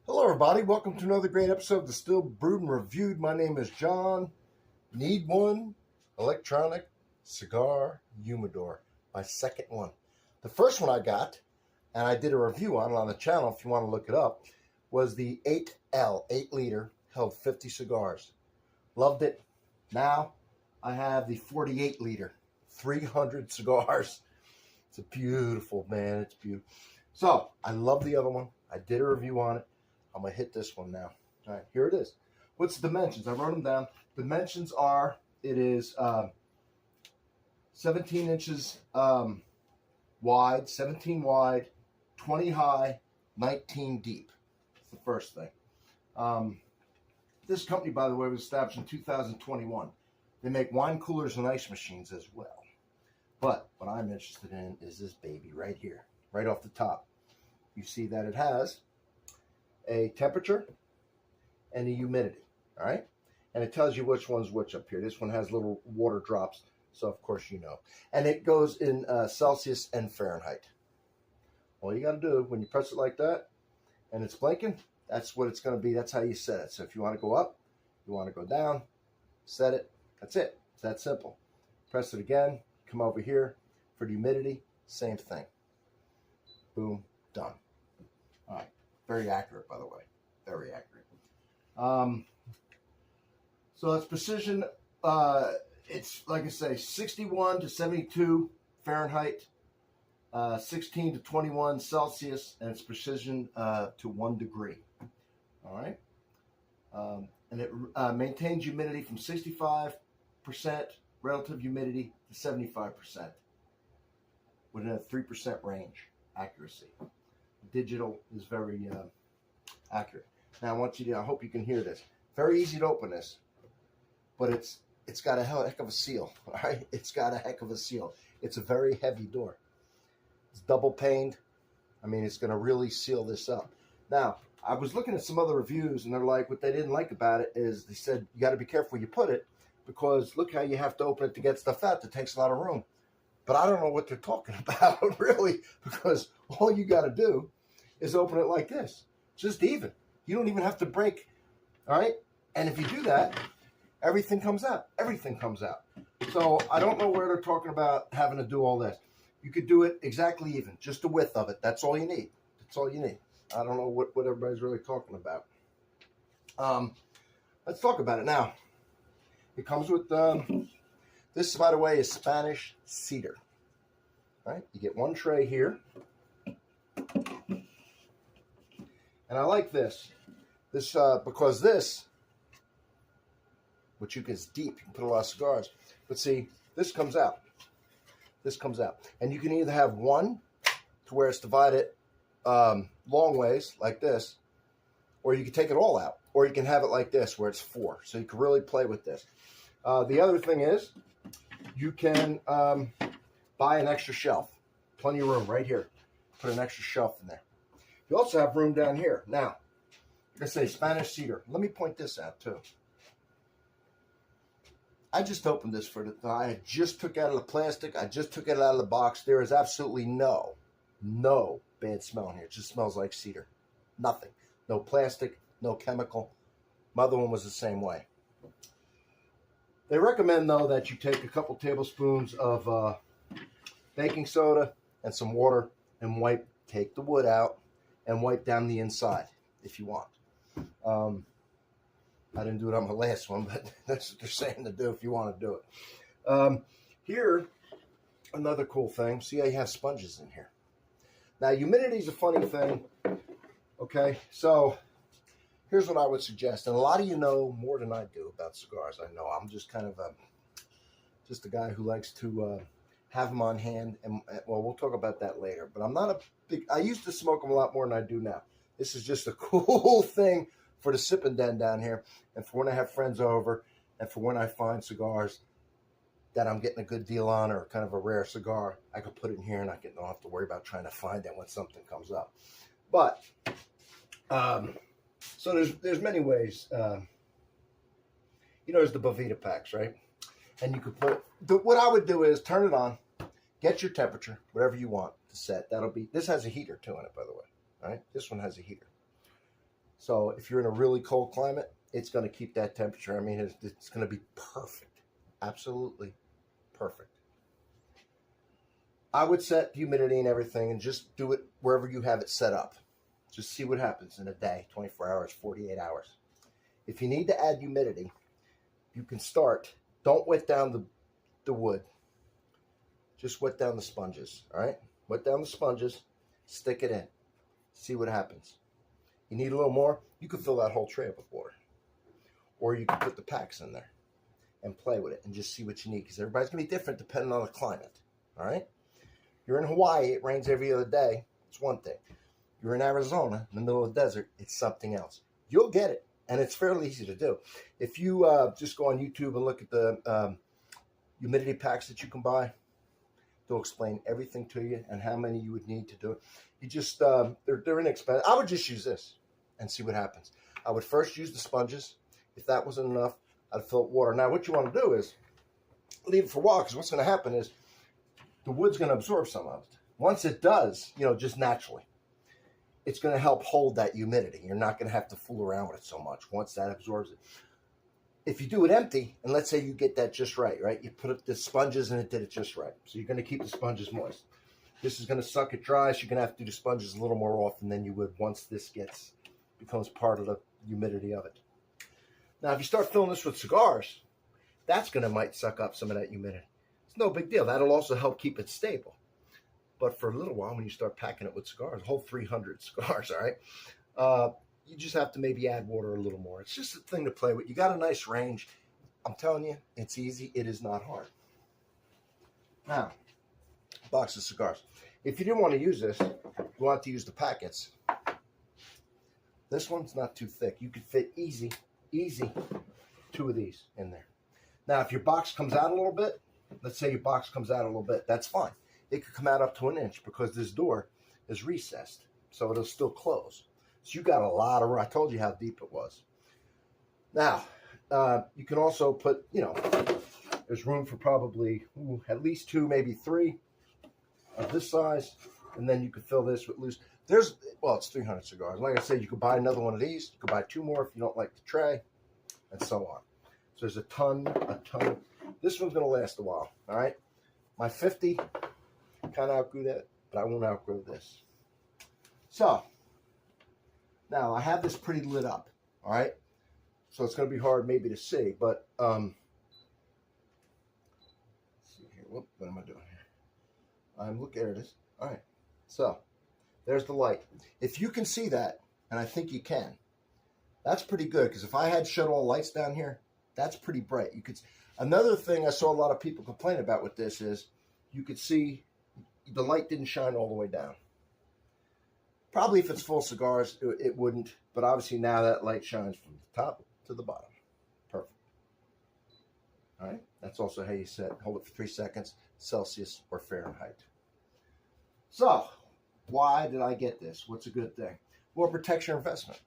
Hello everybody, welcome to another great episode of Distilled, Brewed, and Reviewed. My name is John. Needone Electronic Cigar Humidor, my second one. The first one I got, and I did a review on the channel if you want to look it up, was the 8L, 8 liter, held 50 cigars. Loved it. Now I have the 48 liter, 300 cigars. It's a beautiful, man, it's beautiful. So I love the other one. I did a review on it. I'm going to hit this one now. All right, here it is. What's the dimensions? I wrote them down. Dimensions are, it is 17 inches wide, 17 wide, 20 high, 19 deep. That's the first thing. This company, by the way, was established in 2021. They make wine coolers and ice machines as well. But what I'm interested in is this baby right here, right off the top. You see that it has a temperature and a humidity, all right? And it tells you which one's which up here. This one has little water drops, so of course you know. And it goes in Celsius and Fahrenheit. All you got to do when you press it like that and it's blinking, that's what it's going to be. That's how you set it. So if you want to go up, you want to go down, set it. That's it. It's that simple. Press it again, come over here for the humidity, same thing. Boom, done. All right. Very accurate, by the way. Very accurate. So that's precision. It's, like I say, 61 to 72 Fahrenheit, 16 to 21 Celsius, and it's precision to 1 degree. All right? And it maintains humidity from 65% relative humidity to 75% within a 3% range accuracy. Digital is very accurate. Now I want you to, I hope you can hear this. Very easy to open this, but it's got a heck of a seal. All right, it's got a heck of a seal. It's a very heavy door. It's double paned. I mean, it's going to really seal this up. Now I was looking at some other reviews, and they're like, what they didn't like about it is they said you got to be careful where you put it, because look how you have to open it to get stuff out. That takes a lot of room. But I don't know what they're talking about, really, because all you got to do is open it like this, just even. You don't even have to break, all right? And if you do that, everything comes out. Everything comes out. So I don't know where they're talking about having to do all this. You could do it exactly even, just the width of it. That's all you need. That's all you need. I don't know what everybody's really talking about. Let's talk about it now. It comes with... this, by the way, is Spanish cedar. All right, you get one tray here. And I like this. Because this, which is deep, you can put a lot of cigars. But see, this comes out. This comes out. And you can either have one to where it's divided long ways, like this, or you can take it all out. Or you can have it like this, where it's 4. So you can really play with this. The other thing is, you can buy an extra shelf. Plenty of room right here. Put an extra shelf in there. You also have room down here. Now, like I say, Spanish cedar. Let me point this out, too. I just opened this for the... I just took it out of the plastic. I just took it out of the box. There is absolutely no bad smell in here. It just smells like cedar. Nothing. No plastic, no chemical. My other one was the same way. They recommend, though, that you take a couple tablespoons of baking soda and some water and take the wood out and wipe down the inside if you want. I didn't do it on my last one, but that's what they're saying to do if you want to do it. Here, another cool thing. See how you have sponges in here. Now, humidity is a funny thing. Okay, so... here's what I would suggest, and a lot of you know more than I do about cigars. I know I'm just kind of just a guy who likes to have them on hand, and well, we'll talk about that later. But I'm not a big. I used to smoke them a lot more than I do now. This is just a cool thing for the sipping den down here, and for when I have friends over, and for when I find cigars that I'm getting a good deal on, or kind of a rare cigar, I can put it in here, and I don't have to worry about trying to find it when something comes up. But so there's many ways. There's the Bovita packs, right? And you could put, what I would do is turn it on, get your temperature, whatever you want to set. This has a heater too in it, by the way, all right? This one has a heater. So if you're in a really cold climate, it's going to keep that temperature. I mean, it's going to be perfect. Absolutely perfect. I would set humidity and everything and just do it wherever you have it set up. Just see what happens in a day, 24 hours, 48 hours. If you need to add humidity, you can start. Don't wet down the wood. Just wet down the sponges, all right? Wet down the sponges, stick it in. See what happens. You need a little more, you can fill that whole tray up with water. Or you can put the packs in there and play with it and just see what you need, because everybody's going to be different depending on the climate, all right? You're in Hawaii, it rains every other day. It's one thing. You're in Arizona, in the middle of the desert, it's something else. You'll get it, and it's fairly easy to do. If you just go on YouTube and look at the humidity packs that you can buy, they'll explain everything to you and how many you would need to do it. You just, they're inexpensive. I would just use this and see what happens. I would first use the sponges. If that wasn't enough, I'd fill it with water. Now, what you want to do is leave it for a while, because what's going to happen is the wood's going to absorb some of it. Once it does, just naturally, it's going to help hold that humidity. You're not going to have to fool around with it so much once that absorbs it. If you do it empty, and let's say you get that just right? You put up the sponges and it did it just right. So you're going to keep the sponges moist. This is going to suck it dry, so you're going to have to do the sponges a little more often than you would once this becomes part of the humidity of it. Now, if you start filling this with cigars, that's going to might suck up some of that humidity. It's no big deal. That'll also help keep it stable. But for a little while, when you start packing it with cigars, a whole 300 cigars, all right, you just have to maybe add water a little more. It's just a thing to play with. You got a nice range. I'm telling you, it's easy. It is not hard. Now, box of cigars. If you didn't want to use this, you want to use the packets. This one's not too thick. You could fit easy 2 of these in there. Now, if your box comes out a little bit, let's say your box comes out a little bit, that's fine. It could come out up to 1 inch because this door is recessed, so it'll still close. So you got a lot of room. I told you how deep it was. Now, you can also put, there's room for probably at least 2, maybe 3 of this size, and then you could fill this with loose. It's 300 cigars. Like I said, you could buy another one of these. You could buy 2 more if you don't like the tray, and so on. So there's a ton. This one's going to last a while, all right? My 50 kind of outgrew that, but I won't outgrow this. So, now I have this pretty lit up, all right? So it's going to be hard maybe to see, but, let's see here. What am I doing here? There it is. All right. So, there's the light. If you can see that, and I think you can, that's pretty good, because if I had shut all lights down here, that's pretty bright. Another thing I saw a lot of people complain about with this is you could see the light didn't shine all the way down. Probably if it's full cigars, it wouldn't, but obviously now that light shines from the top to the bottom. Perfect. All right, that's also how you hold it for 3 seconds, Celsius or Fahrenheit. So, why did I get this? What's a good thing? Well, it protects your investment.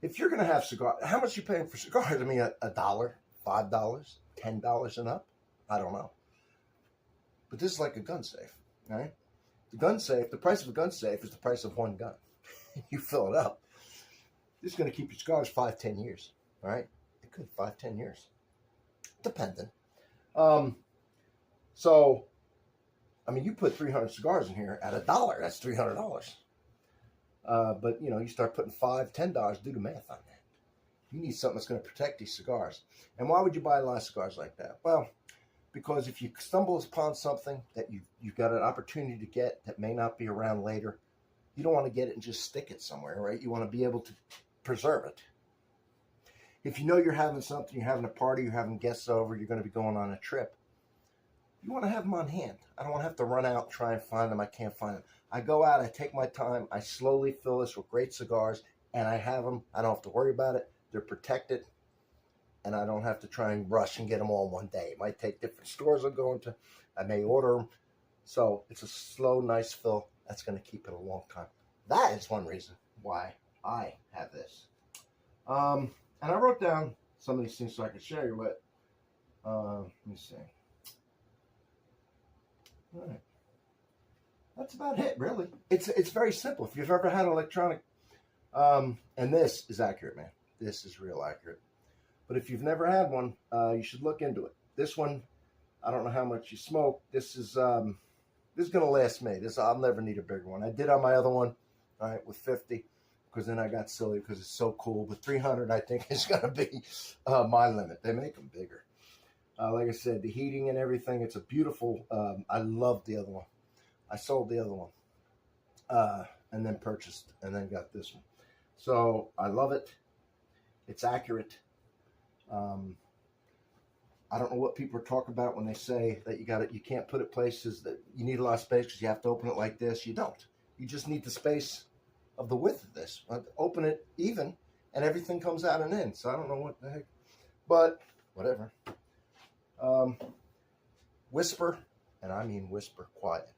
If you're going to have cigars, how much are you paying for cigars? I mean, $1, $5, $10 and up? I don't know. But this is like a gun safe, all right? The price of a gun safe is the price of 1 gun. You fill it up. This is going to keep your cigars 5-10 years, all right? It could 5-10 years, depending. So, I mean, you put 300 cigars in here at $1, that's $300. But, you start putting $5, $10, do the math on that. You need something that's going to protect these cigars. And why would you buy a lot of cigars like that? Well, because if you stumble upon something that you've got an opportunity to get that may not be around later, you don't want to get it and just stick it somewhere, right? You want to be able to preserve it. If you know you're having something, you're having a party, you're having guests over, you're going to be going on a trip, you want to have them on hand. I don't want to have to run out and try and find them. I can't find them. I go out, I take my time, I slowly fill this with great cigars, and I have them. I don't have to worry about it. They're protected, and I don't have to try and rush and get them all one day. It might take different stores I'm going to. I may order them. So it's a slow, nice fill. That's going to keep it a long time. That is one reason why I have this. And I wrote down some of these things so I could show you what. Let me see. All right. That's about it, really. It's very simple. If you've ever had an electronic And this is accurate, man. This is real accurate. But if you've never had one, you should look into it. This one, I don't know how much you smoke. This is gonna last me. I'll never need a bigger one. I did on my other one, all right, with 50, because then I got silly because it's so cool. But 300, I think, is gonna be my limit. They make them bigger. Like I said, the heating and everything. It's a beautiful. I love the other one. I sold the other one, and then purchased, and then got this one. So I love it. It's accurate. I don't know what people are talking about when they say that you can't put it places that you need a lot of space because you have to open it like this. You don't. You just need the space of the width of this. Open it even, and everything comes out and in. So I don't know what the heck, but whatever. Whisper, and I mean whisper quiet.